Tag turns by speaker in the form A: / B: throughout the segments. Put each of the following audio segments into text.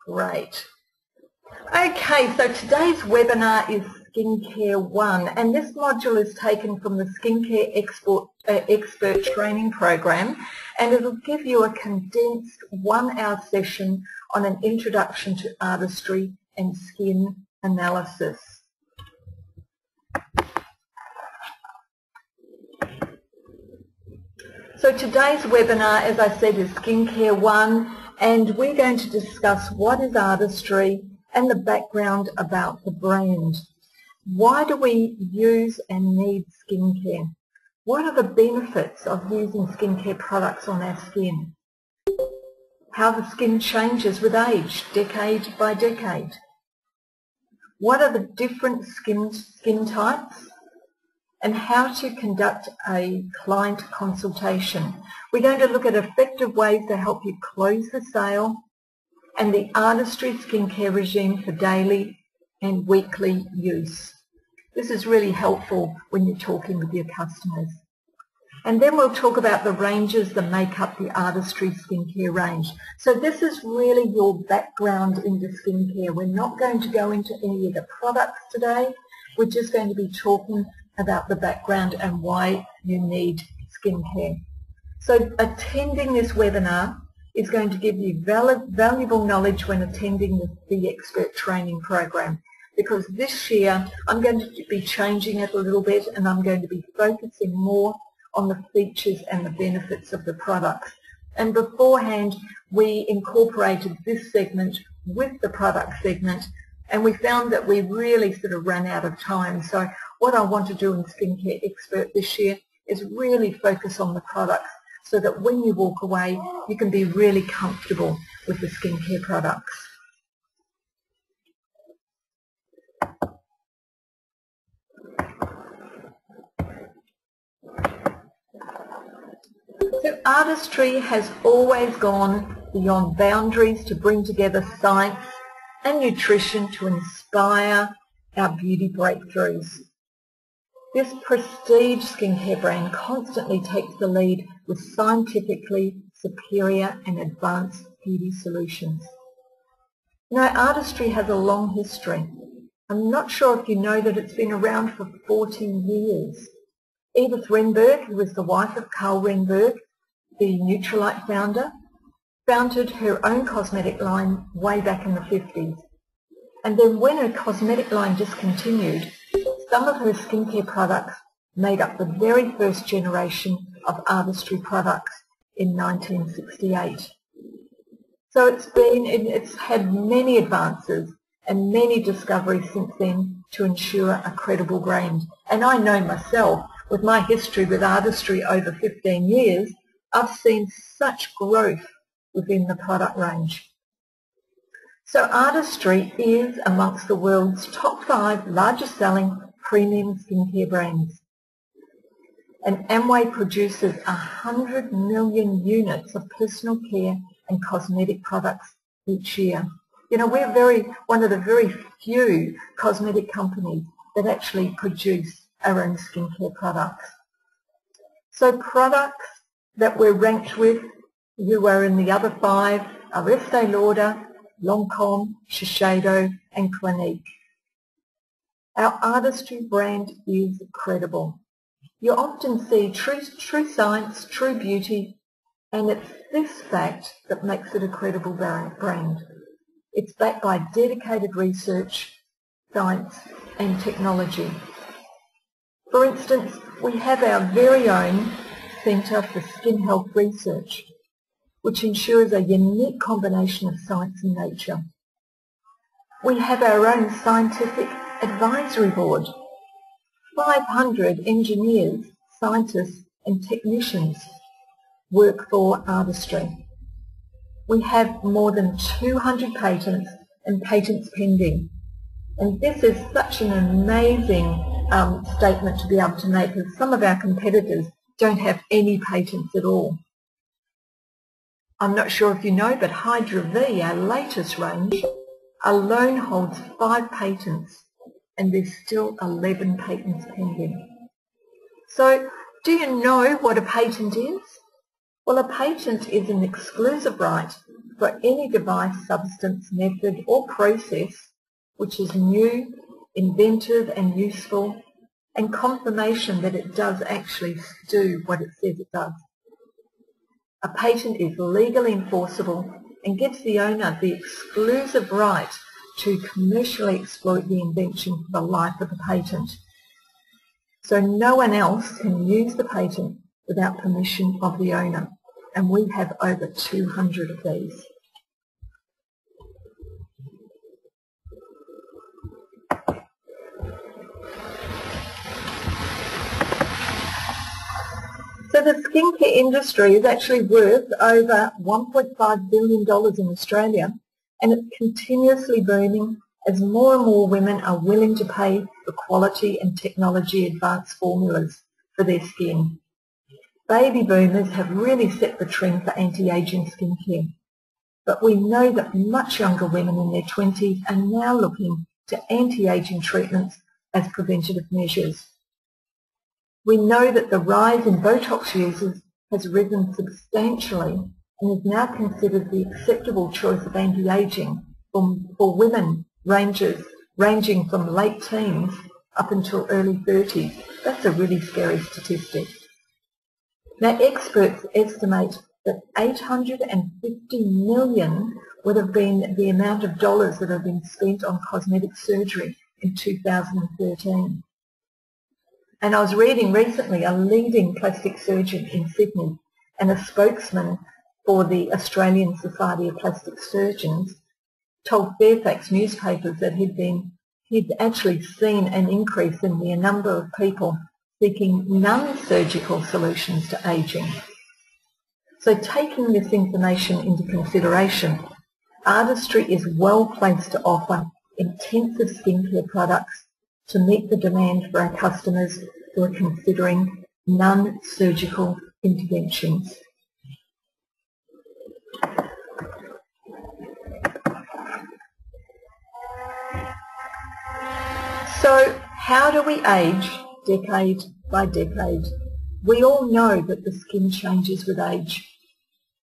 A: Great. Okay, so today's webinar is Skincare 1, and this module is taken from the Skincare Expert Training Program, and it'll give you a condensed 1-hour session on an introduction to artistry and skin analysis. So today's webinar, as I said, is Skincare 1, and we're going to discuss what is artistry and the background about the brand. Why do we use and need skincare? What are the benefits of using skincare products on our skin? How the skin changes with age, decade by decade. What are the different skin types? And how to conduct a client consultation. We're going to look at effective ways to help you close the sale and the artistry skincare regime for daily and weekly use. This is really helpful when you're talking with your customers. And then we'll talk about the ranges that make up the artistry skincare range. So this is really your background into skincare. We're not going to go into any of the products today. We're just going to be talking about the background and why you need skincare. So attending this webinar is going to give you valuable knowledge when attending the Expert Training Program, because this year I'm going to be changing it a little bit, and I'm going to be focusing more on the features and the benefits of the products. And beforehand we incorporated this segment with the product segment, and we found that we really sort of ran out of time. So what I want to do in Skincare Expert this year is really focus on the products so that when you walk away you can be really comfortable with the skincare products. So artistry has always gone beyond boundaries to bring together science and nutrition to inspire our beauty breakthroughs. This prestige skincare brand constantly takes the lead with scientifically superior and advanced beauty solutions. You know, artistry has a long history. I'm not sure if you know that it's been around for 40 years. Edith Renberg, who was the wife of Karl Renberg, the Neutralite founder, founded her own cosmetic line way back in the 50s. And then when her cosmetic line discontinued, some of her skincare products made up the very first generation of artistry products in 1968. So it's had many advances and many discoveries since then to ensure a credible brand. And I know myself, with my history with artistry over 15 years, I've seen such growth within the product range. So artistry is amongst the world's top 5 largest selling premium skincare brands. And Amway produces 100 million units of personal care and cosmetic products each year. You know, we're one of the very few cosmetic companies that actually produce our own skincare products. So products that we're ranked with, who are in the other 5, are Estée Lauder, Lancôme, Shiseido and Clinique. Our artistry brand is credible. You often see true science, true beauty, and it's this fact that makes it a credible brand. It's backed by dedicated research, science and technology. For instance, we have our very own Centre for Skin Health Research, which ensures a unique combination of science and nature. We have our own scientific advisory board, 500 engineers, scientists and technicians work for artistry. We have more than 200 patents and patents pending. And this is such an amazing statement to be able to make, because some of our competitors don't have any patents at all. I'm not sure if you know, but Hydra V, our latest range, alone holds 5 patents, and there's still 11 patents pending. So, do you know what a patent is? Well, a patent is an exclusive right for any device, substance, method or process which is new, inventive and useful, and confirmation that it does actually do what it says it does. A patent is legally enforceable and gives the owner the exclusive right to commercially exploit the invention for the life of the patent. So no one else can use the patent without permission of the owner, and we have over 200 of these. So the skincare industry is actually worth over $1.5 billion in Australia, and it's continuously booming as more and more women are willing to pay for quality and technology advanced formulas for their skin. Baby boomers have really set the trend for anti-aging skincare, but we know that much younger women in their 20s are now looking to anti-aging treatments as preventative measures. We know that the rise in Botox users has risen substantially and is now considered the acceptable choice of anti-aging for women ranging from late teens up until early 30s. That's a really scary statistic. Now, experts estimate that $850 million would have been the amount of dollars that have been spent on cosmetic surgery in 2013. And I was reading recently a leading plastic surgeon in Sydney and a spokesman for the Australian Society of Plastic Surgeons told Fairfax newspapers that he'd actually seen an increase in the number of people seeking non-surgical solutions to ageing. So taking this information into consideration, Artistry is well placed to offer intensive skincare products to meet the demand for our customers who are considering non-surgical interventions. So how do we age decade by decade? We all know that the skin changes with age.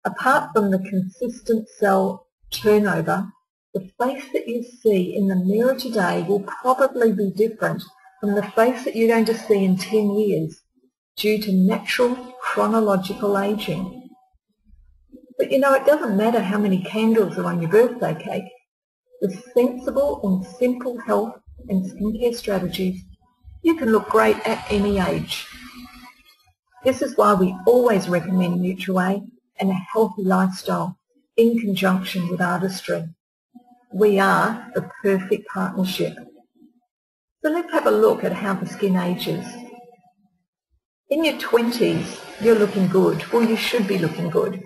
A: Apart from the consistent cell turnover, the face that you see in the mirror today will probably be different from the face that you're going to see in 10 years due to natural chronological aging. But you know, it doesn't matter how many candles are on your birthday cake. With sensible and simple health and skincare strategies, you can look great at any age. This is why we always recommend NutriWay and a healthy lifestyle in conjunction with Artistry. We are the perfect partnership. So let's have a look at how the skin ages. In your 20s, you're looking good. Well, you should be looking good.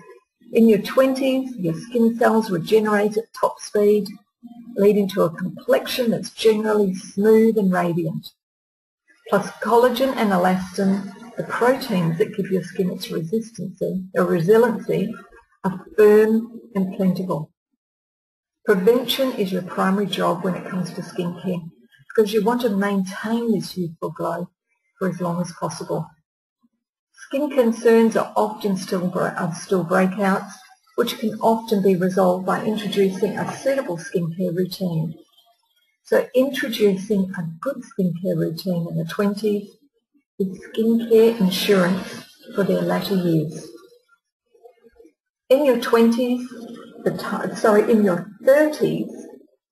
A: In your 20s, your skin cells regenerate at top speed, leading to a complexion that's generally smooth and radiant. Plus collagen and elastin, the proteins that give your skin its resiliency, are firm and plentiful. Prevention is your primary job when it comes to skincare because you want to maintain this youthful glow for as long as possible. Skin concerns are often still breakouts, which can often be resolved by introducing a suitable skincare routine. So introducing a good skincare routine in the 20s is skincare insurance for their latter years. In your 20s, in your 30s,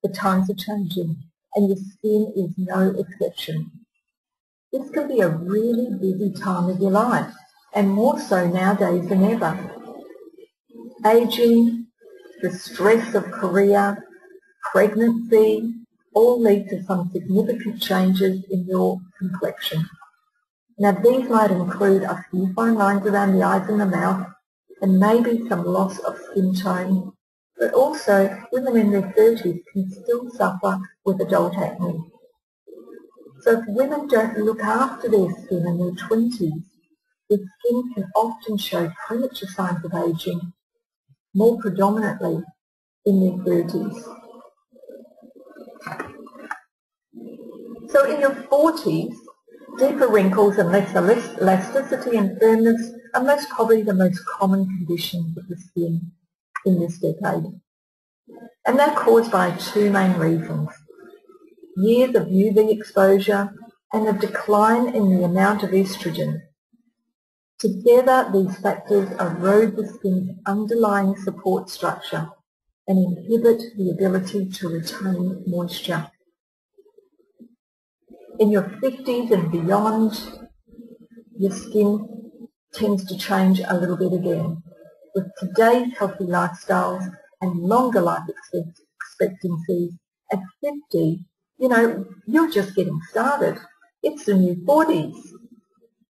A: the times are changing and your skin is no exception. This can be a really busy time of your life, and more so nowadays than ever. Aging, the stress of career, pregnancy, all lead to some significant changes in your complexion. Now these might include a few fine lines around the eyes and the mouth, and maybe some loss of skin tone, but also women in their 30s can still suffer with adult acne. So if women don't look after their skin in their 20s, their skin can often show premature signs of aging, more predominantly in their 30s. So in your 40s, deeper wrinkles and less elasticity and firmness are most probably the most common conditions of the skin. in this decade. And they're caused by two main reasons: years of UV exposure and a decline in the amount of estrogen. Together, these factors erode the skin's underlying support structure and inhibit the ability to retain moisture. In your 50s and beyond, your skin tends to change a little bit again. With today's healthy lifestyles and longer life expectancies, at 50, you're just getting started. It's the new 40s.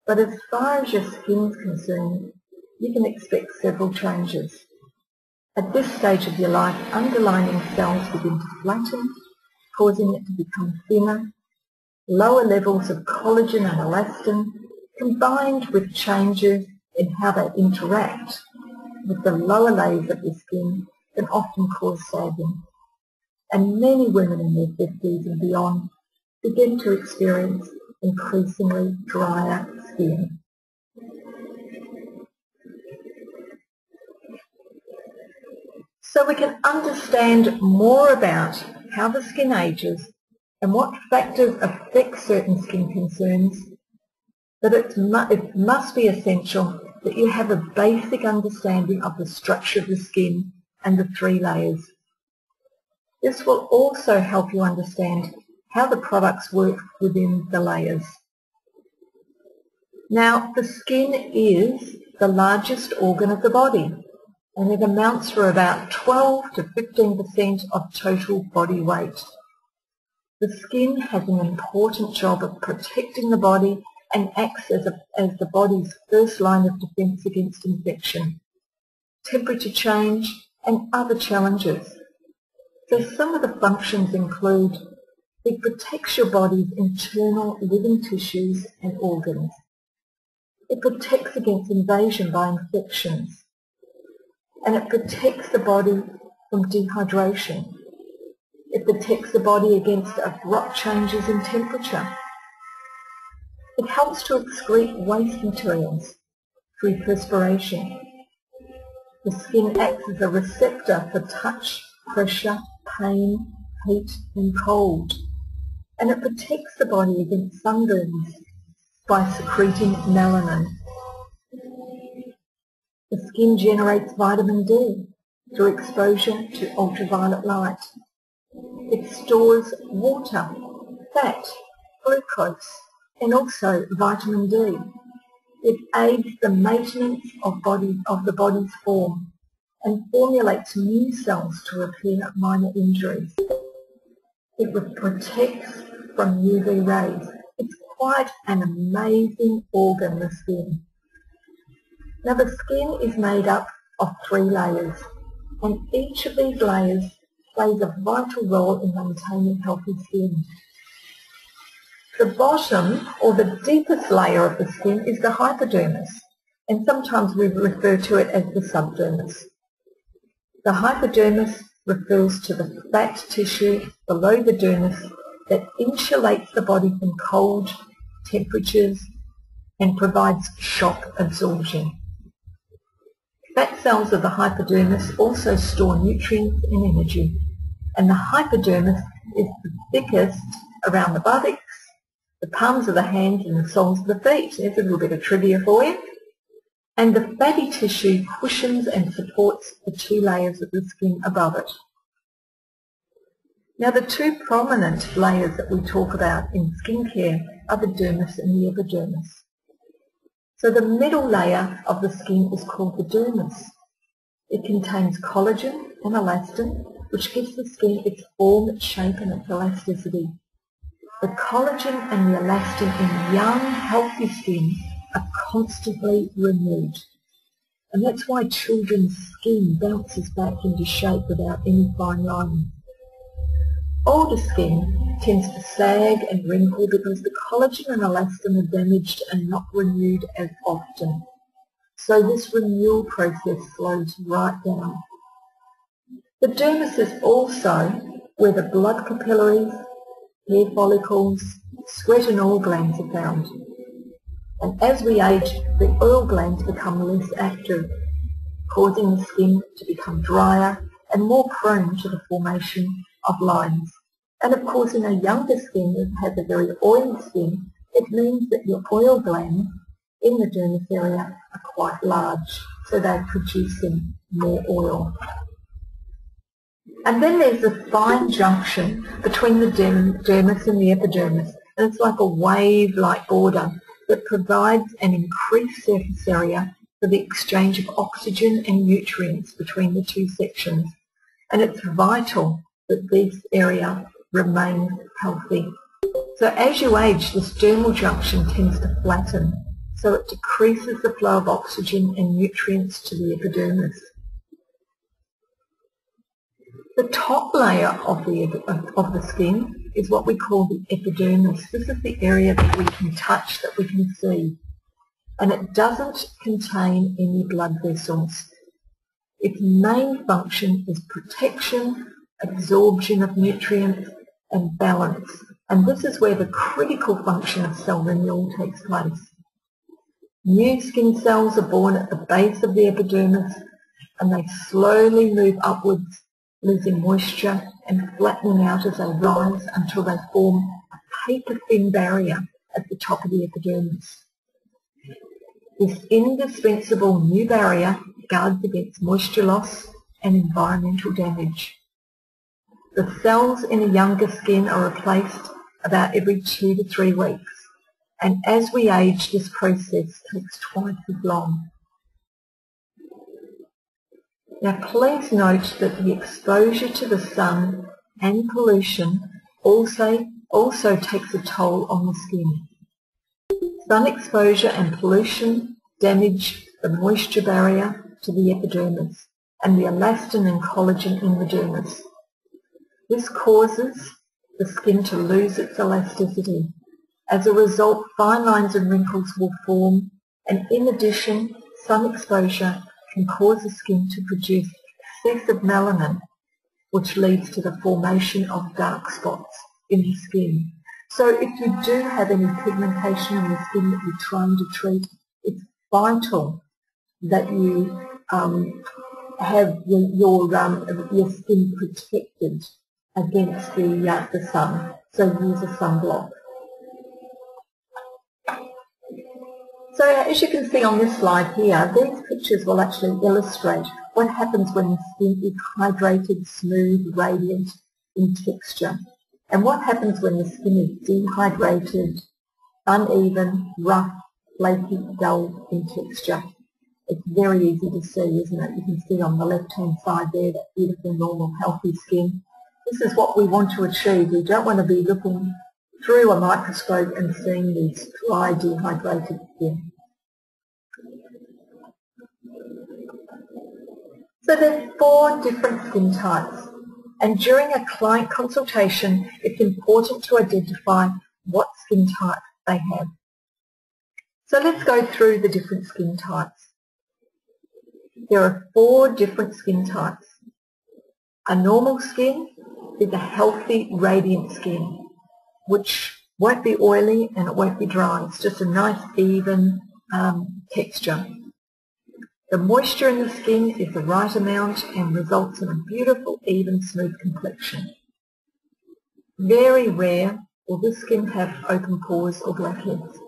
A: But as far as your skin's concerned, you can expect several changes. At this stage of your life, underlying cells begin to flatten, causing it to become thinner. Lower levels of collagen and elastin, combined with changes in how they interact with the lower layers of the skin, can often cause sagging. And many women in their 50s and beyond begin to experience increasingly drier skin. So we can understand more about how the skin ages and what factors affect certain skin concerns, but it must be essential that you have a basic understanding of the structure of the skin and the 3 layers. This will also help you understand how the products work within the layers. Now, the skin is the largest organ of the body, and it amounts for about 12 to 15% of total body weight. The skin has an important job of protecting the body and acts as the body's first line of defense against infection, temperature change, and other challenges. So some of the functions include: it protects your body's internal living tissues and organs. It protects against invasion by infections. And it protects the body from dehydration. It protects the body against abrupt changes in temperature. It helps to excrete waste materials through perspiration. The skin acts as a receptor for touch, pressure, pain, heat and cold. And it protects the body against sunburns by secreting melanin. The skin generates vitamin D through exposure to ultraviolet light. It stores water, fat, glucose, and also vitamin D. It aids the maintenance of the body's form and formulates new cells to repair minor injuries. It protects from UV rays. It's quite an amazing organ, the skin. Now, the skin is made up of 3 layers, and each of these layers plays a vital role in maintaining healthy skin. The bottom, or the deepest layer of the skin, is the hypodermis, and sometimes we refer to it as the subdermis. The hypodermis refers to the fat tissue below the dermis that insulates the body from cold temperatures and provides shock absorption. Fat cells of the hypodermis also store nutrients and energy, and the hypodermis is the thickest around the buttocks, the palms of the hands and the soles of the feet. There's a little bit of trivia for you. And the fatty tissue cushions and supports the 2 layers of the skin above it. Now, the 2 prominent layers that we talk about in skincare are the dermis and the epidermis. So the middle layer of the skin is called the dermis. It contains collagen and elastin, which gives the skin its form, its shape and its elasticity. The collagen and the elastin in young, healthy skin are constantly renewed. And that's why children's skin bounces back into shape without any fine lining. Older skin tends to sag and wrinkle because the collagen and elastin are damaged and not renewed as often. So this renewal process slows right down. The dermis is also where the blood capillaries, hair follicles, sweat and oil glands are found. And as we age, the oil glands become less active, causing the skin to become drier and more prone to the formation of lines. And of course, in a younger skin that has a very oily skin, it means that your oil glands in the dermis area are quite large, so they're producing more oil. And then there's a fine junction between the dermis and the epidermis, and it's like a wave-like border that provides an increased surface area for the exchange of oxygen and nutrients between the two sections. And it's vital that this area remains healthy. So as you age, this dermal junction tends to flatten, so it decreases the flow of oxygen and nutrients to the epidermis. The top layer of the skin is what we call the epidermis. This is the area that we can touch, that we can see. And it doesn't contain any blood vessels. Its main function is protection, absorption of nutrients, and balance. And this is where the critical function of cell renewal takes place. New skin cells are born at the base of the epidermis, and they slowly move upwards, losing moisture and flattening out as they rise until they form a paper-thin barrier at the top of the epidermis. This indispensable new barrier guards against moisture loss and environmental damage. The cells in a younger skin are replaced about every 2 to 3 weeks, and as we age, this process takes twice as long. Now please note that the exposure to the sun and pollution also takes a toll on the skin. Sun exposure and pollution damage the moisture barrier to the epidermis and the elastin and collagen in the dermis. This causes the skin to lose its elasticity. As a result, fine lines and wrinkles will form, and in addition, sun exposure can cause the skin to produce excessive melanin, which leads to the formation of dark spots in the skin. So if you do have any pigmentation in the skin that you're trying to treat, it's vital that you have your skin protected against the sun. So use a sunblock. So as you can see on this slide here, these pictures will actually illustrate what happens when the skin is hydrated, smooth, radiant in texture, and what happens when the skin is dehydrated, uneven, rough, flaky, dull in texture. It's very easy to see, isn't it? You can see on the left-hand side there that beautiful, normal, healthy skin. This is what we want to achieve. We don't want to be looking through a microscope and seeing these dry, dehydrated skin. So there are 4 different skin types, and during a client consultation, it's important to identify what skin type they have. So let's go through the different skin types. There are 4 different skin types. A normal skin is a healthy, radiant skin, which won't be oily and it won't be dry. It's just a nice, even texture. The moisture in the skin is the right amount and results in a beautiful, even, smooth complexion. Very rare will this skin have open pores or blackheads,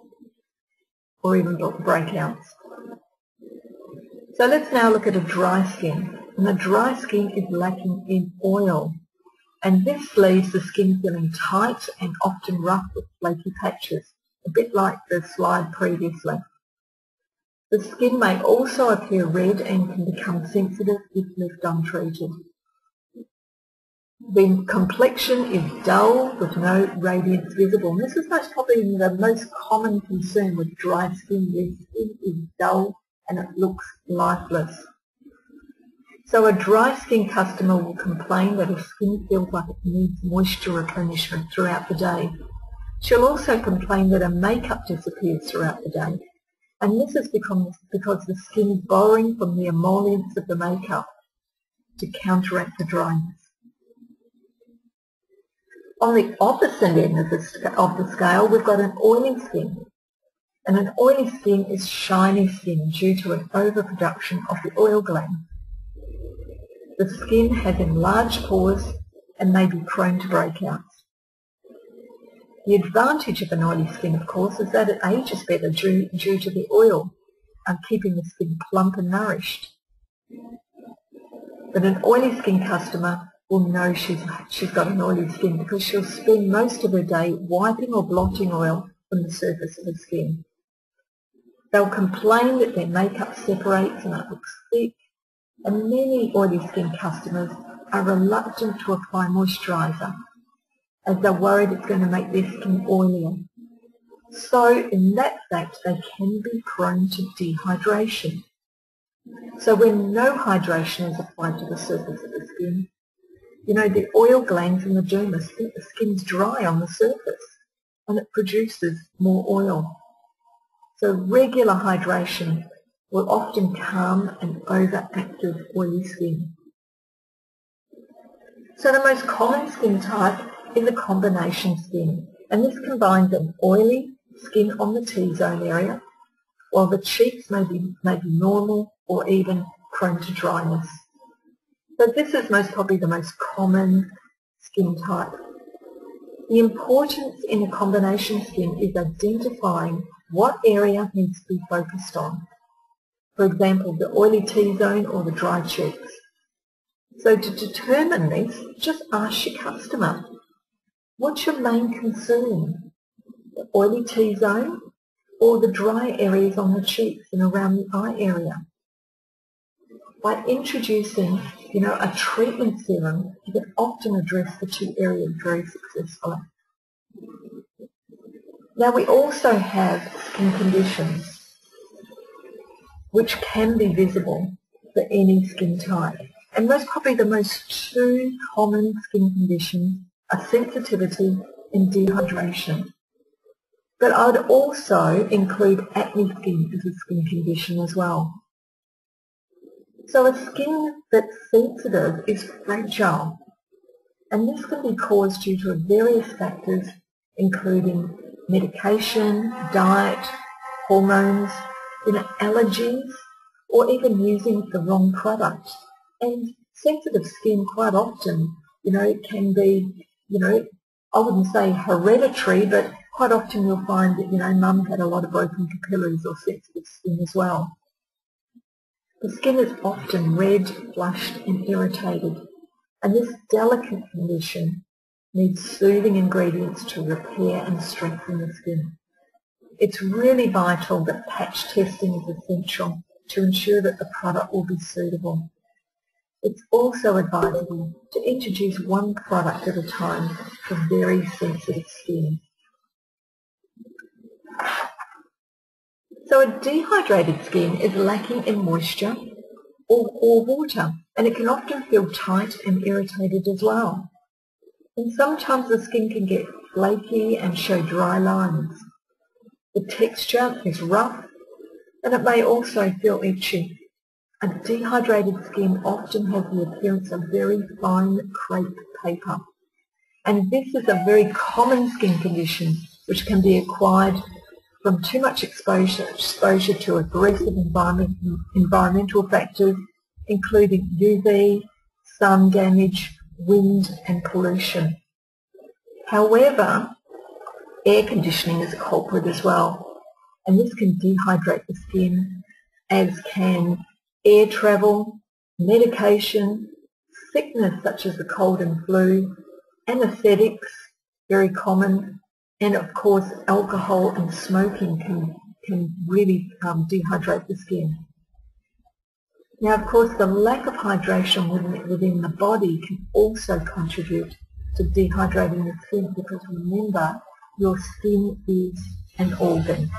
A: or even breakouts. So let's now look at a dry skin. And the dry skin is lacking in oil. And this leaves the skin feeling tight and often rough with flaky patches, a bit like the slide previously. The skin may also appear red and can become sensitive if left untreated. The complexion is dull with no radiance visible. And this is most probably the most common concern with dry skin. Your skin is dull and it looks lifeless. So a dry skin customer will complain that her skin feels like it needs moisture replenishment throughout the day. She'll also complain that her makeup disappears throughout the day. And this is because the skin is borrowing from the emollients of the makeup to counteract the dryness. On the opposite end of the scale, we've got an oily skin. And an oily skin is shiny skin due to an overproduction of the oil gland. The skin has enlarged pores and may be prone to breakouts. The advantage of an oily skin, of course, is that it ages better due to the oil, keeping the skin plump and nourished. But an oily skin customer will know she's got an oily skin because she'll spend most of her day wiping or blotting oil from the surface of the skin. They'll complain that their makeup separates and it looks thick, and many oily skin customers are reluctant to apply moisturiser as they're worried it's going to make their skin oilier. So in that fact, they can be prone to dehydration. So when no hydration is applied to the surface of the skin, the oil glands in the dermis think the skin's dry on the surface and it produces more oil. So regular hydration will often calm an overactive oily skin. So the most common skin type is a combination skin, and this combines an oily skin on the T-zone area, while the cheeks may be normal or even prone to dryness. So this is most probably the most common skin type. The importance in a combination skin is identifying what area needs to be focused on. For example, the oily T-zone or the dry cheeks. So to determine this, just ask your customer, what's your main concern? The oily T-zone or the dry areas on the cheeks and around the eye area? By introducing, a treatment serum, you can often address the two areas very successfully. Now we also have skin conditions which can be visible for any skin type. And most probably the most two common skin conditions are sensitivity and dehydration. But I would also include acne skin as a skin condition as well. So a skin that's sensitive is fragile, and this can be caused due to various factors including medication, diet, hormones, allergies, or even using the wrong product. And sensitive skin quite often, it can be, I wouldn't say hereditary, but quite often you'll find that, mum had a lot of broken capillaries or sensitive skin as well. The skin is often red, flushed and irritated, and this delicate condition needs soothing ingredients to repair and strengthen the skin. It's really vital that patch testing is essential to ensure that the product will be suitable. It's also advisable to introduce one product at a time for very sensitive skin. So a dehydrated skin is lacking in moisture or water, and it can often feel tight and irritated as well. And sometimes the skin can get flaky and show dry lines. The texture is rough, and it may also feel itchy. A dehydrated skin often has the appearance of very fine crepe paper. And this is a very common skin condition which can be acquired from too much exposure to aggressive environmental factors, including UV, sun damage, wind and pollution. However, air conditioning is a culprit as well, and this can dehydrate the skin, as can air travel, medication, sickness such as the cold and flu, anesthetics, very common, and of course alcohol and smoking can really dehydrate the skin. Now of course the lack of hydration within the body can also contribute to dehydrating the skin, because remember, your skin is an organ.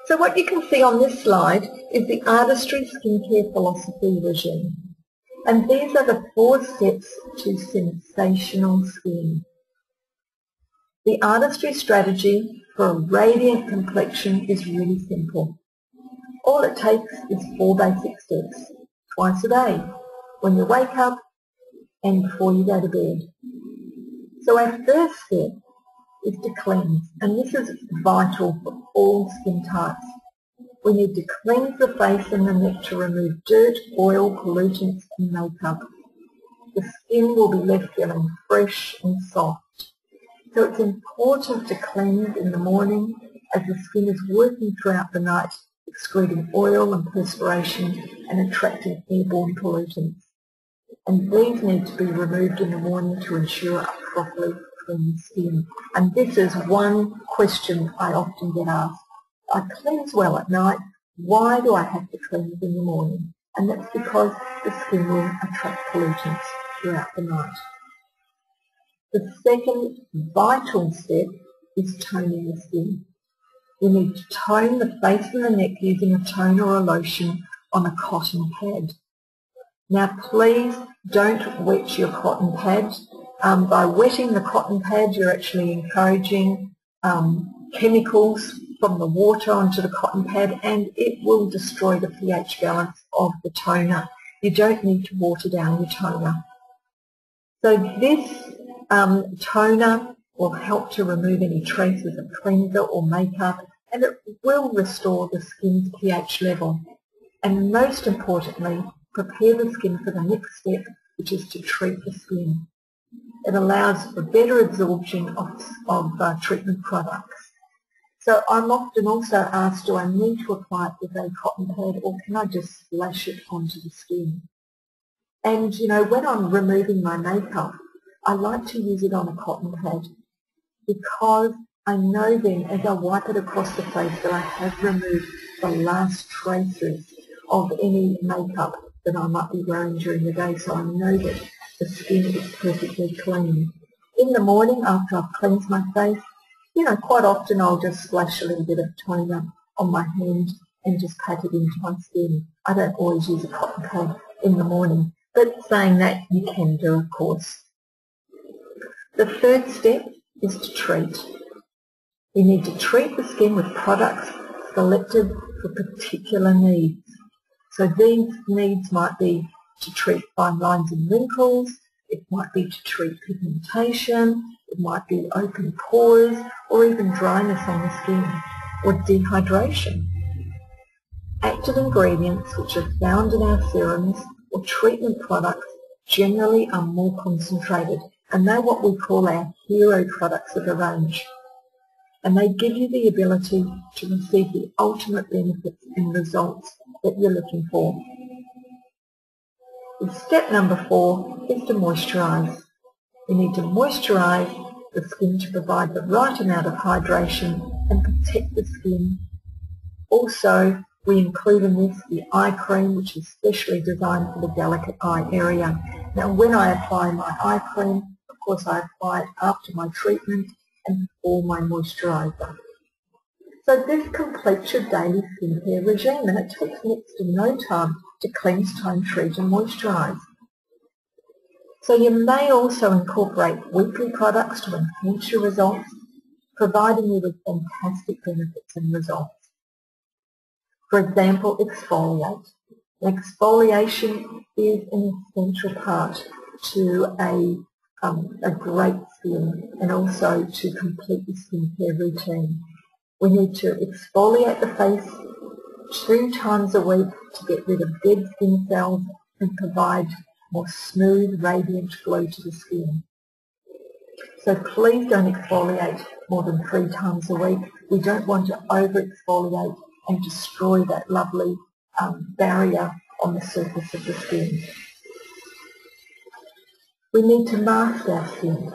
A: So what you can see on this slide is the Artistry Skincare Philosophy regime. And these are the 4 steps to sensational skin. The Artistry strategy for a radiant complexion is really simple. All it takes is 4 basic steps, twice a day, when you wake up and before you go to bed. So our first step is to cleanse, and this is vital for all skin types. We need to cleanse the face and the neck to remove dirt, oil, pollutants and makeup. The skin will be left feeling fresh and soft. So it's important to cleanse in the morning as the skin is working throughout the night, excreting oil and perspiration and attracting airborne pollutants. And these need to be removed in the morning to ensure a properly clean skin. And this is one question I often get asked. I cleanse well at night, why do I have to cleanse in the morning? And that's because the skin will attract pollutants throughout the night. The second vital step is toning the skin. We need to tone the face and the neck using a toner or a lotion on a cotton pad. Now please don't wet your cotton pad. By wetting the cotton pad you're actually encouraging chemicals from the water onto the cotton pad, and it will destroy the pH balance of the toner. You don't need to water down your toner. So this toner will help to remove any traces of cleanser or makeup, and it will restore the skin's pH level. And most importantly, prepare the skin for the next step, which is to treat the skin. It allows for better absorption of treatment products. So I'm often also asked, do I need to apply it with a cotton pad or can I just splash it onto the skin? And you know, when I'm removing my makeup, I like to use it on a cotton pad because I know then as I wipe it across the face that I have removed the last traces of any makeup that I might be wearing during the day, so I know that the skin is perfectly clean. In the morning after I've cleansed my face, you know, quite often I'll just splash a little bit of toner on my hand and just pat it into my skin. I don't always use a cotton pad in the morning, but saying that, you can do, of course. The third step is to treat. We need to treat the skin with products selected for particular needs. So these needs might be to treat fine lines and wrinkles, it might be to treat pigmentation, it might be open pores, or even dryness on the skin, or dehydration. Active ingredients which are found in our serums or treatment products generally are more concentrated, and they're what we call our hero products of the range. And they give you the ability to receive the ultimate benefits and results that you're looking for. And step number 4 is to moisturise. We need to moisturise the skin to provide the right amount of hydration and protect the skin. Also, we include in this the eye cream, which is specially designed for the delicate eye area. Now, when I apply my eye cream, of course I apply it after my treatment and before my moisturiser. So this completes your daily skincare regime, and it takes next to no time to cleanse, tone, treat and moisturise. So you may also incorporate weekly products to enhance your results, providing you with fantastic benefits and results. For example, exfoliate. Exfoliation is an essential part to a great skin and also to complete the skincare routine. We need to exfoliate the face 2 times a week to get rid of dead skin cells and provide more smooth, radiant glow to the skin. So please don't exfoliate more than 3 times a week. We don't want to over-exfoliate and destroy that lovely barrier on the surface of the skin. We need to mask our skin.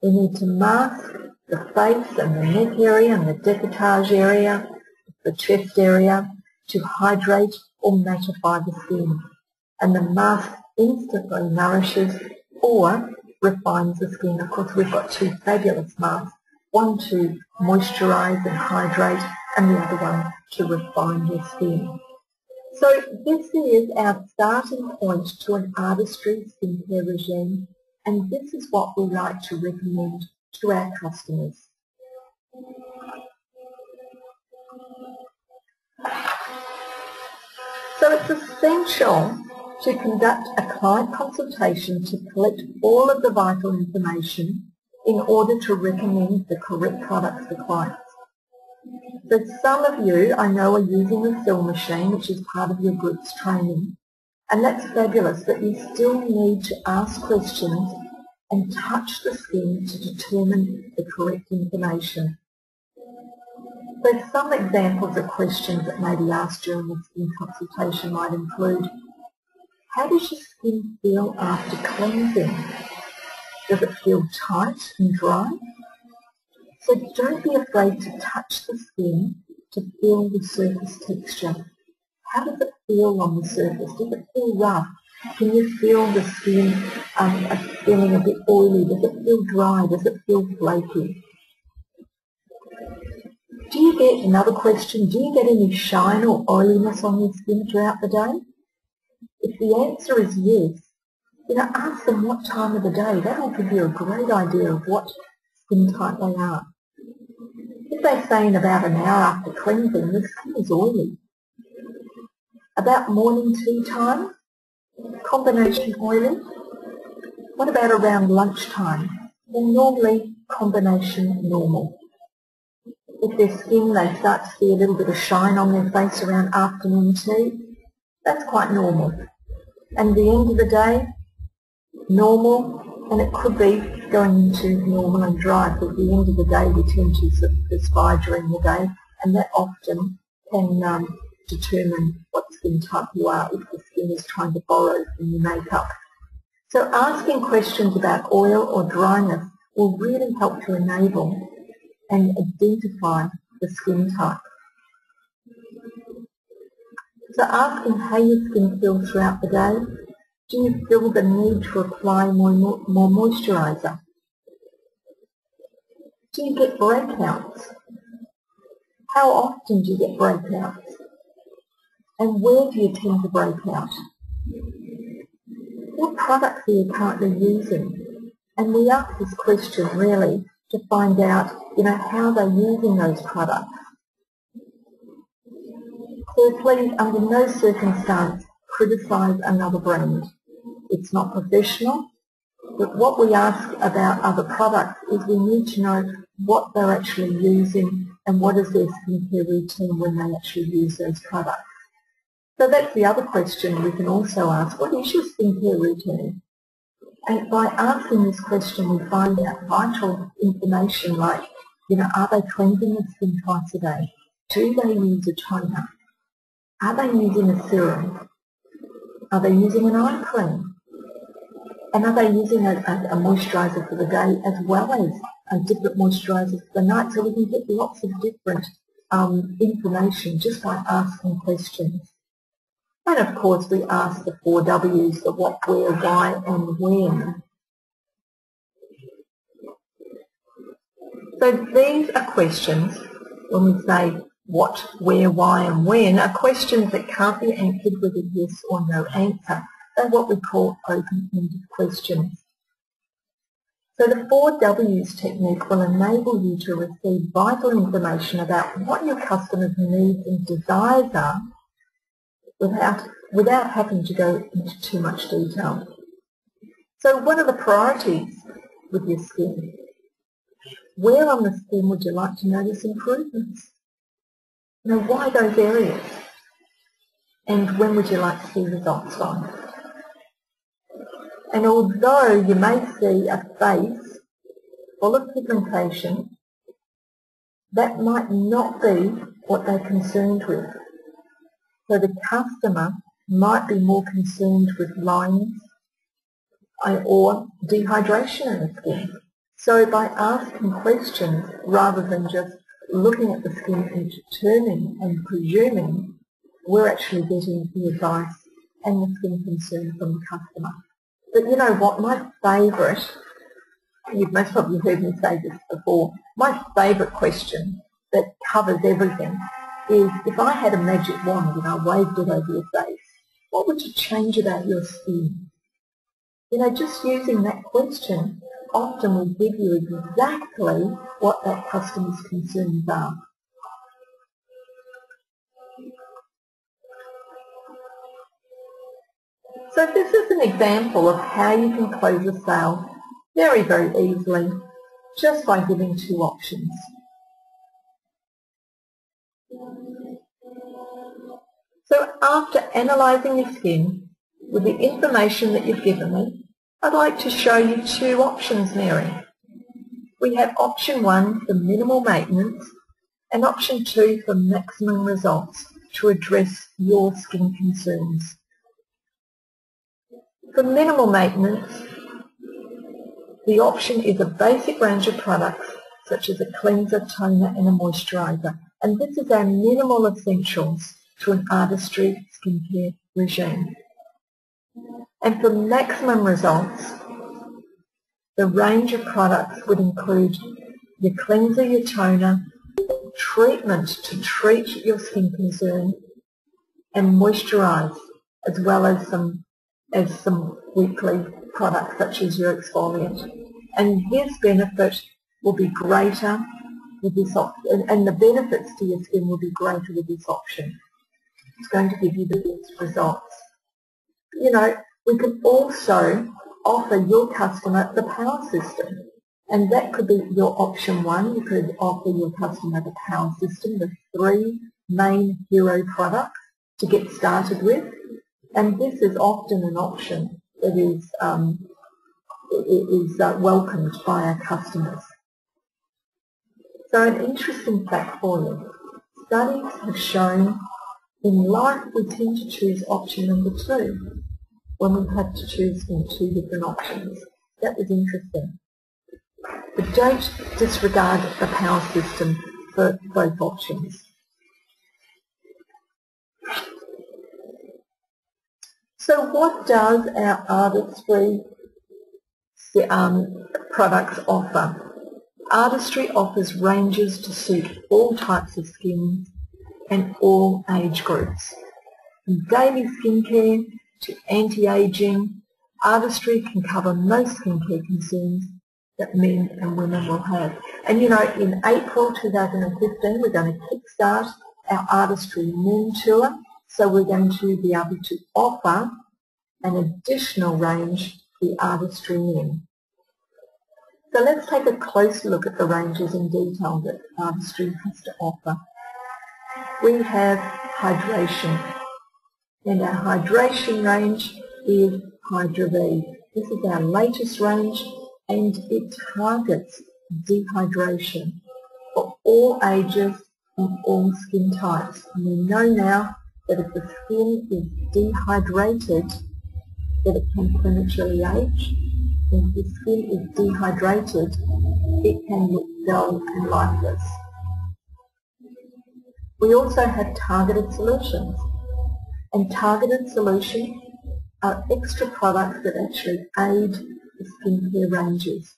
A: We need to mask the face and the neck area and the décolletage area, the chest area, to hydrate or mattify the skin. And the mask instantly nourishes or refines the skin. Of course, we've got 2 fabulous masks, one to moisturise and hydrate and the other one to refine your skin. So this is our starting point to an artistry skincare regime, and this is what we like to recommend to our customers. So it's essential to conduct a client consultation to collect all of the vital information in order to recommend the correct products for clients. So some of you, I know, are using the fill machine, which is part of your group's training. And that's fabulous, but you still need to ask questions and touch the skin to determine the correct information. So some examples of questions that may be asked during the skin consultation might include, how does your skin feel after cleansing? Does it feel tight and dry? So don't be afraid to touch the skin to feel the surface texture. How does it feel on the surface? Does it feel rough? Can you feel the skin feeling a bit oily? Does it feel dry? Does it feel flaky? Do you get, another question, do you get any shine or oiliness on your skin throughout the day? If the answer is yes, ask them what time of the day. That will give you a great idea of what skin type they are. If they say in about an hour after cleansing, the skin is oily. About morning tea time, combination oily. What about around lunchtime? Well, normally combination normal. If their skin, they start to see a little bit of shine on their face around afternoon tea, that's quite normal. And at the end of the day, normal, and it could be going into normal and dry, but at the end of the day we tend to sort of perspire during the day, and that often can determine what skin type you are if the skin is trying to borrow from your makeup. So asking questions about oil or dryness will really help to enable and identify the skin type. So asking how your skin feels throughout the day. Do you feel the need to apply more moisturiser? Do you get breakouts? How often do you get breakouts? And where do you tend to break out? What products are you currently using? And we ask this question really to find out, how they're using those products. So please, under no circumstance, criticise another brand. It's not professional, but what we ask about other products is we need to know what they're actually using and what is their skincare routine when they actually use those products. So that's the other question we can also ask, what is your skincare routine? And by asking this question, we find out vital information like, are they cleansing the skin twice a day? Do they use a toner? Are they using a serum? Are they using an eye cream? And are they using a moisturiser for the day as well as a different moisturiser for the night? So we can get lots of different information just by asking questions. And of course we ask the 4 W's, the what, where, why and when. So these are questions, when we say what, where, why and when, are questions that can't be answered with a yes or no answer. They're what we call open-ended questions. So the 4 W's technique will enable you to receive vital information about what your customers' needs and desires are without having to go into too much detail. So what are the priorities with your skin? Where on the skin would you like to notice improvements? Why those areas? And when would you like to see results from? And although you may see a face full of pigmentation, that might not be what they're concerned with. So the customer might be more concerned with lines or dehydration in the skin. So by asking questions rather than just looking at the skin and determining and presuming, we're actually getting the advice and the skin concern from the customer. But you know what, my favourite, you've most probably heard me say this before, my favourite question that covers everything is, if I had a magic wand and I waved it over your face, what would you change about your skin? Just using that question often will give you exactly what that customer's concerns are. So this is an example of how you can close a sale very, very easily just by giving 2 options. So after analysing your skin, with the information that you've given me, I'd like to show you 2 options, Mary. We have option 1 for minimal maintenance and option 2 for maximum results to address your skin concerns. For minimal maintenance, the option is a basic range of products such as a cleanser, toner and a moisturiser, and this is our minimal essentials to an artistry skincare regime. And for maximum results, the range of products would include your cleanser, your toner, treatment to treat your skin concern, and moisturise, as well as some weekly products such as your exfoliant. And this benefit will be greater with this option, and the benefits to your skin will be greater with this option. It's going to give you the best results. You know, we can also offer your customer the power system, and that could be your option 1. You could offer your customer the power system, the 3 main hero products to get started with, and this is often an option that is welcomed by our customers. So an interesting fact for you. Studies have shown in life we tend to choose option number 2 when we have to choose from 2 different options. That was interesting. But don't disregard the power system for both options. So what does our artistry products offer? Artistry offers ranges to suit all types of skin and all age groups. From daily skincare to anti-aging, artistry can cover most skincare concerns that men and women will have. And you know, in April 2015 we're going to kickstart our Artistry Men Tour, so we're going to be able to offer an additional range for the Artistry Men. So let's take a closer look at the ranges in detail that Artistry has to offer. We have hydration, and our hydration range is Hydra V. This is our latest range, and it targets dehydration for all ages and all skin types. And we know now that if the skin is dehydrated, that it can prematurely age. And if the skin is dehydrated, it can look dull and lifeless. We also have targeted solutions, and targeted solutions are extra products that actually aid the skincare ranges.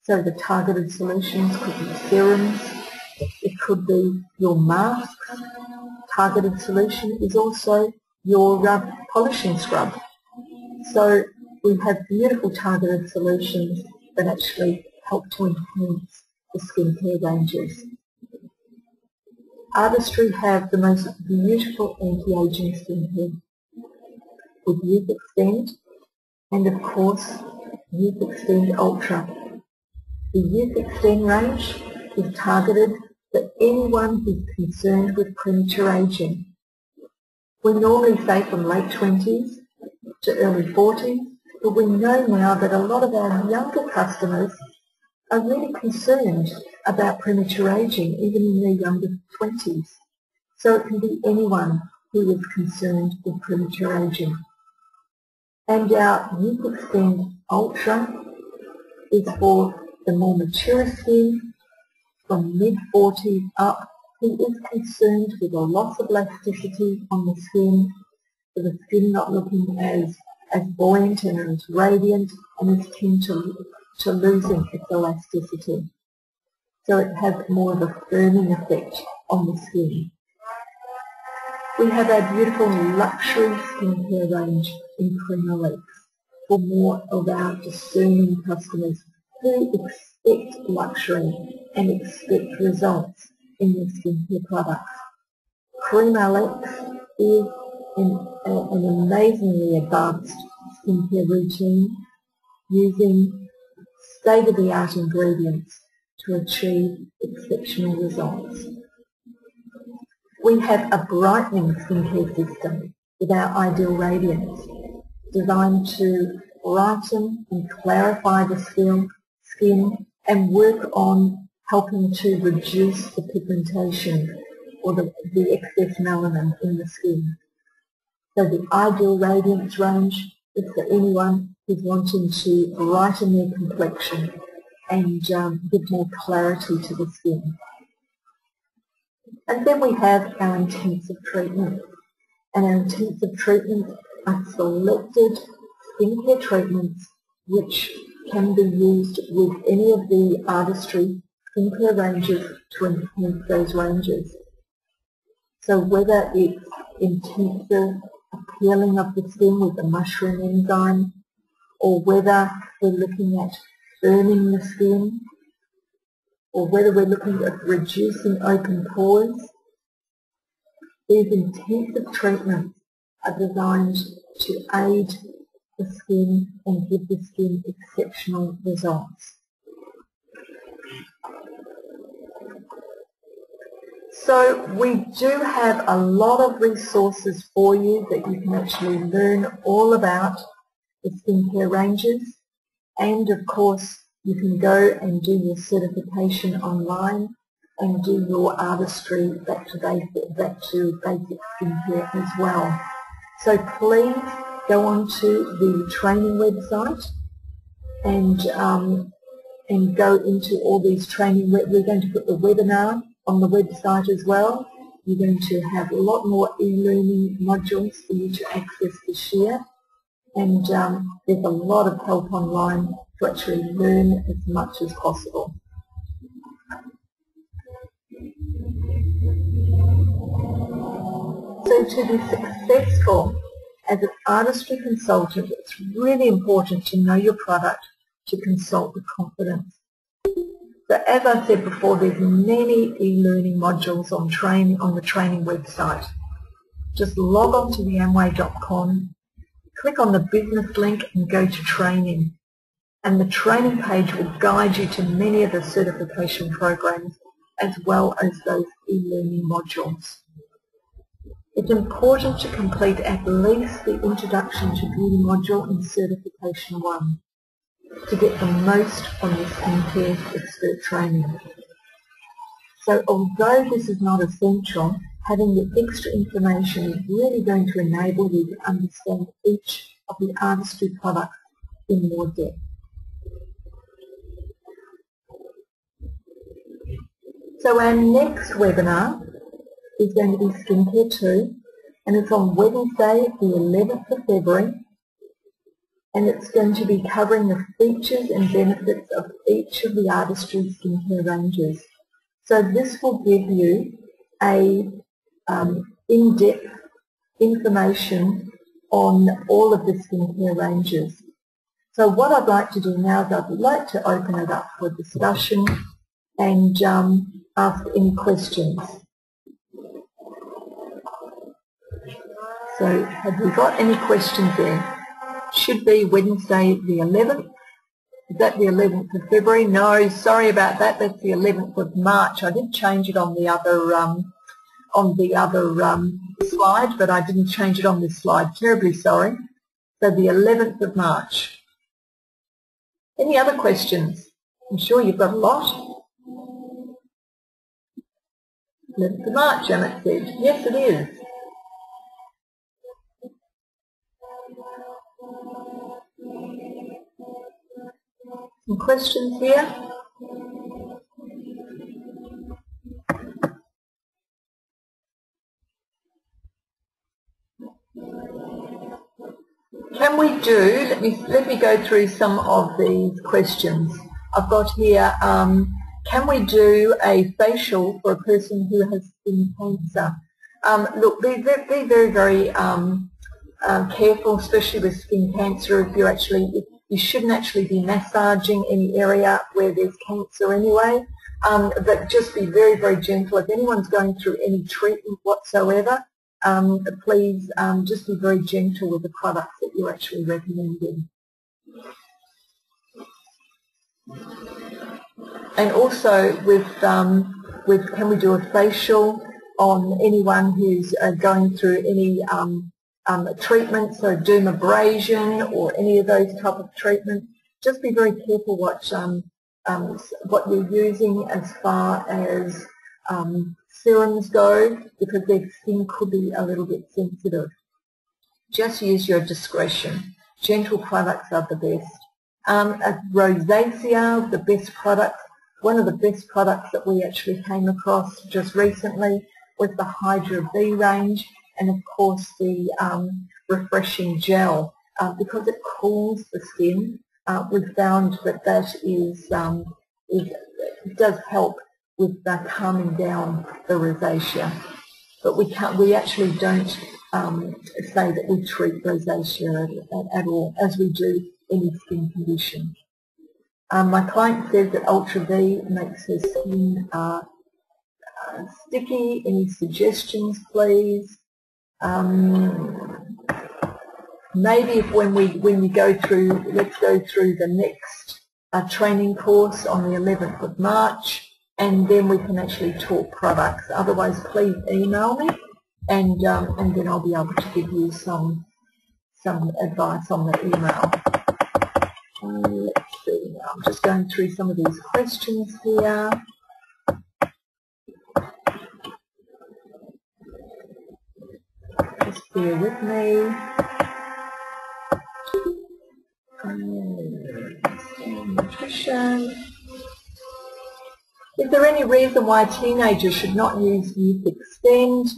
A: So the targeted solutions could be serums, it could be your masks. Targeted solution is also your polishing scrub. So we have beautiful targeted solutions that actually help to enhance the skincare ranges. Artistry have the most beautiful anti-aging skincare with Youth Extend and of course Youth Extend Ultra. The Youth Extend range is targeted for anyone who's concerned with premature aging. We normally say from late 20s to early 40s, but we know now that a lot of our younger customers are really concerned about premature aging, even in their younger 20s. So it can be anyone who is concerned with premature aging. And our Youth Extend Ultra is for the more mature skin, from mid-40s up, who is concerned with a loss of elasticity on the skin, for the skin not looking as buoyant and as radiant, and is akin to losing its elasticity. So it has more of a firming effect on the skin. We have our beautiful luxury skincare range in Creamalex for more of our discerning customers who expect luxury and expect results in their skincare products. Creamalex is an amazingly advanced skincare routine using state-of-the-art ingredients to achieve exceptional results. We have a brightening skincare system with our Ideal Radiance, designed to brighten and clarify the skin and work on helping to reduce the pigmentation or the excess melanin in the skin. So the Ideal Radiance range is for anyone who's wanting to brighten their complexion and give more clarity to the skin. And then we have our intensive treatments. And our intensive treatments are selected skincare treatments which can be used with any of the Artistry skincare ranges to enhance those ranges. So whether it's intensive peeling of the skin with the mushroom enzyme, or whether we're looking at firming the skin, or whether we're looking at reducing open pores, these intensive treatments are designed to aid the skin and give the skin exceptional results. So we do have a lot of resources for you that you can actually learn all about the skincare ranges, and of course you can go and do your certification online and do your Artistry back to basic skincare as well. So please go on to the training website and go into all these training. We're going to put the webinar on the website as well. You're going to have a lot more e-learning modules for you to access this year, and there's a lot of help online to actually learn as much as possible. So to be successful as an Artistry consultant, it's really important to know your product, to consult with confidence. So as I said before, there's many e-learning modules on the training website. Just log on to the Amway.com, click on the business link and go to training. And the training page will guide you to many of the certification programs as well as those e-learning modules. It's important to complete at least the Introduction to Beauty module in Certification 1 to get the most from the skincare expert training. So although this is not essential, having the extra information is really going to enable you to understand each of the Artistry products in more depth. So our next webinar is going to be Skincare 2, and it's on Wednesday the 11th of February, and it's going to be covering the features and benefits of each of the Artistry skincare ranges. So this will give you a in-depth information on all of the skincare ranges. So what I'd like to do now is I'd like to open it up for discussion and ask any questions. So have we got any questions there? Should be Wednesday the 11th. Is that the 11th of February? No, sorry about that. That's the 11th of March. I did change it on the other slide, but I didn't change it on this slide. Terribly sorry. So the 11th of March. Any other questions? I'm sure you've got a lot. 11th of March, Janet said. Yes, it is. Some questions here? Can we do, let me go through some of these questions. I've got here, can we do a facial for a person who has skin cancer? Look, be very, very careful, especially with skin cancer. You shouldn't actually be massaging any area where there's cancer anyway, but just be very, very gentle. If anyone's going through any treatment whatsoever, please just be very gentle with the products that you're actually recommending. And also with can we do a facial on anyone who's going through any treatment, so dermabrasion or any of those type of treatment. Just be very careful what you're using as far as serums go, because their skin could be a little bit sensitive. Just use your discretion. Gentle products are the best. Rosacea, the best product. One of the best products that we actually came across just recently was the Hydra V range, and of course the refreshing gel, because it cools the skin. We've found that it does help with calming down the rosacea. But we actually don't say that we treat rosacea at all, as we do any skin condition. My client says that Ultra V makes her skin sticky. Any suggestions, please? Maybe when you go through, let's go through the next training course on the 11th of March, and then we can actually talk products. Otherwise, please email me, and then I'll be able to give you some advice on the email. Let's see. I'm just going through some of these questions here. Just bear with me. Nutrition. Is there any reason why teenagers should not use Youth Extend?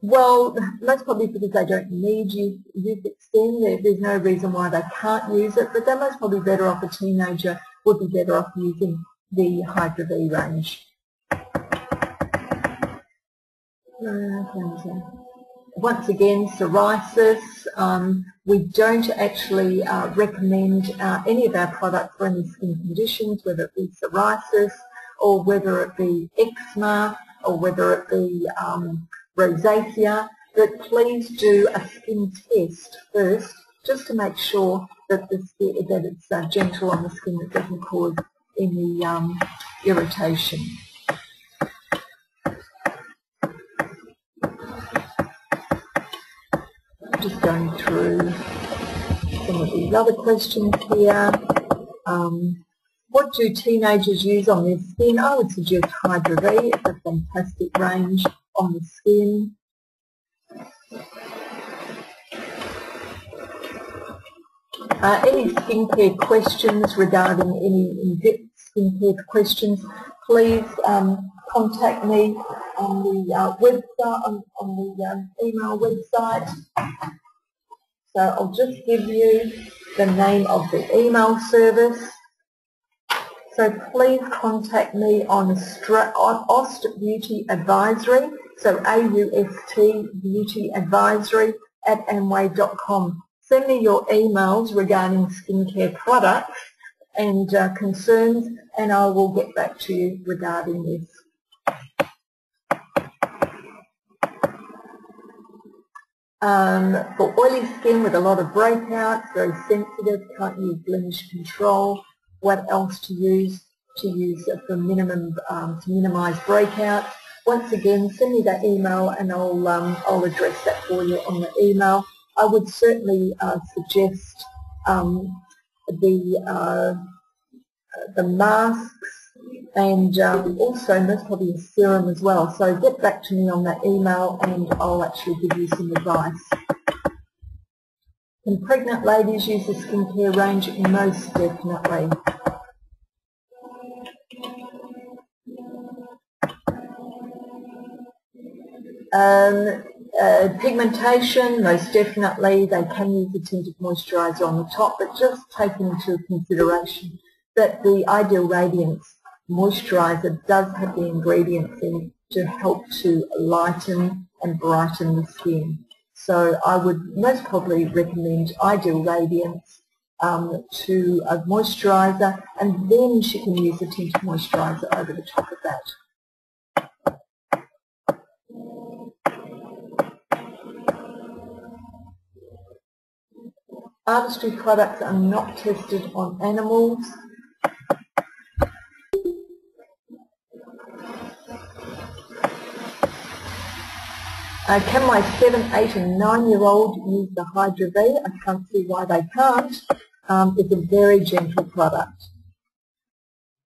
A: Well, most probably because they don't need Youth Extend. There's no reason why they can't use it, but they're most probably better off, a teenager would be better off using the Hydra V range. Once again, psoriasis, we don't actually recommend any of our products for any skin conditions, whether it be psoriasis or whether it be eczema or whether it be rosacea. But please do a skin test first, just to make sure that it's gentle on the skin, that doesn't cause any irritation. Just going through some of these other questions here. What do teenagers use on their skin? I would suggest Hydra V. It's a fantastic range on the skin. Any skincare questions regarding any in-depth skincare questions, please contact me on the website, on the email website. So I'll just give you the name of the email service. So please contact me on Aust Beauty Advisory, so AUST Beauty Advisory @amway.com. Send me your emails regarding skincare products and concerns, and I will get back to you regarding this. For oily skin with a lot of breakouts, very sensitive, can't use blemish control. What else to use? To use for minimum to minimise breakouts. Once again, send me that email and I'll address that for you on the email. I would certainly suggest the masks, and also most probably a serum as well. So get back to me on that email and I'll actually give you some advice. Can pregnant ladies use the skincare range? Most definitely. Pigmentation, most definitely. They can use the tinted moisturiser on the top, but just take into consideration that the Ideal Radiance moisturiser does have the ingredients in to help to lighten and brighten the skin. So I would most probably recommend Ideal Radiance to a moisturiser, and then she can use the tinted moisturiser over the top of that. Artistry products are not tested on animals. Can my 7, 8 and 9-year-old use the Hydra V? I can't see why they can't. It's a very gentle product.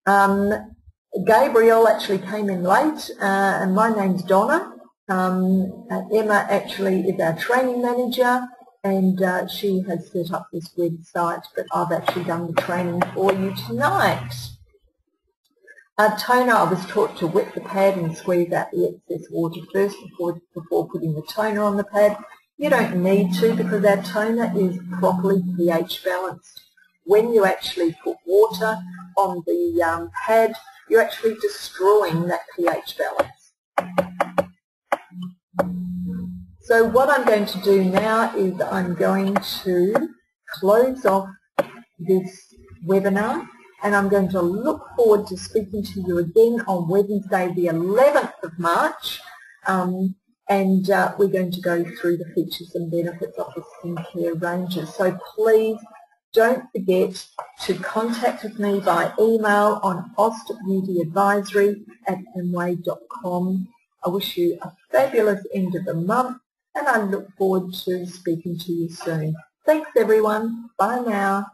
A: Gabriel actually came in late, and my name's Donna. Emma actually is our training manager, and she has set up this website, but I've actually done the training for you tonight. Toner, I was taught to wet the pad and squeeze out the excess water first before putting the toner on the pad. You don't need to, because our toner is properly pH balanced. When you actually put water on the pad, you're actually destroying that pH balance. So what I'm going to do now is I'm going to close off this webinar, and I'm going to look forward to speaking to you again on Wednesday the 11th of March, and we're going to go through the features and benefits of the skincare ranges. So please don't forget to contact with me by email on ostbeautyadvisory@amway.com. I wish you a fabulous end of the month, and I look forward to speaking to you soon. Thanks everyone. Bye now.